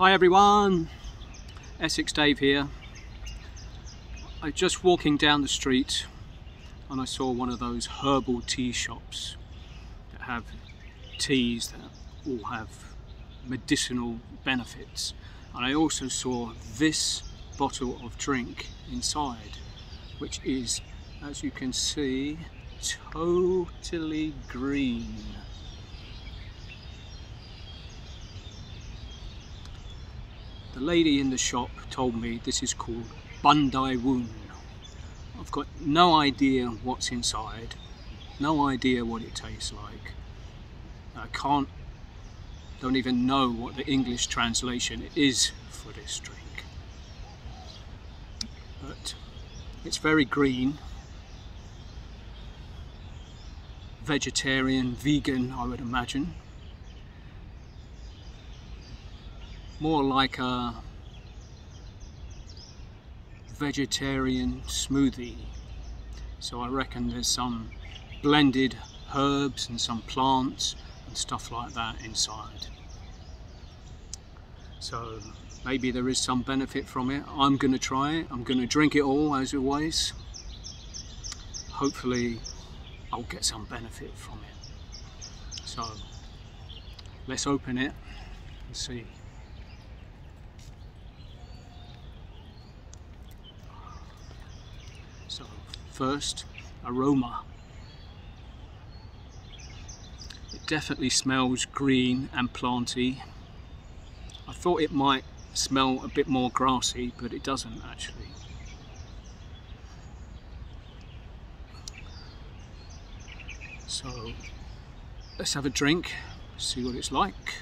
Hi everyone, Essex Dave here. I was just walking down the street and I saw one of those herbal tea shops that have teas that all have medicinal benefits. And I also saw this bottle of drink inside, which is, as you can see, totally green. The lady in the shop told me this is called Bandai Woon. I've got no idea what's inside, no idea what it tastes like. Don't even know what the English translation is for this drink. But it's very green, vegetarian, vegan, I would imagine. More like a vegetarian smoothie. So I reckon there's some blended herbs and some plants and stuff like that inside. So maybe there is some benefit from it. I'm going to try it. I'm going to drink it all as always. Hopefully I'll get some benefit from it. So let's open it and see. So first, aroma. It definitely smells green and planty. I thought it might smell a bit more grassy, but it doesn't actually. So let's have a drink, see what it's like.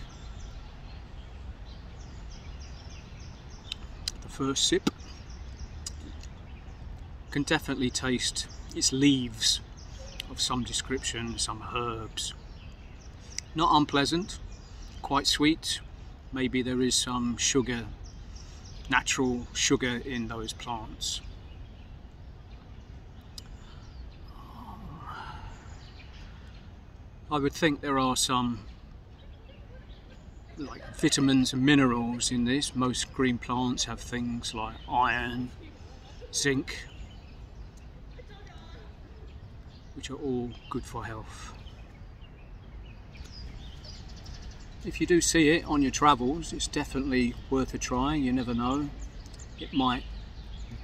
The first sip. Can definitely taste its leaves of some description, some herbs. Not unpleasant, quite sweet. Maybe there is some sugar, natural sugar in those plants. I would think there are some like vitamins and minerals in this. Most green plants have things like iron, zinc, which are all good for health. If you do see it on your travels, it's definitely worth a try. You never know, it might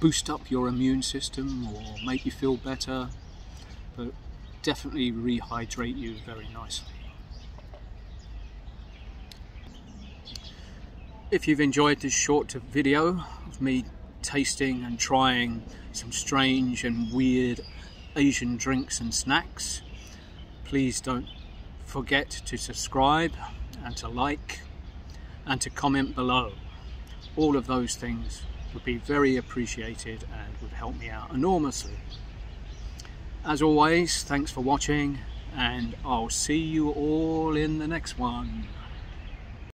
boost up your immune system or make you feel better, but definitely rehydrate you very nicely. If you've enjoyed this short video of me tasting and trying some strange and weird Asian drinks and snacks, please don't forget to subscribe and to like and to comment below. All of those things would be very appreciated and would help me out enormously. As always, thanks for watching, and I'll see you all in the next one.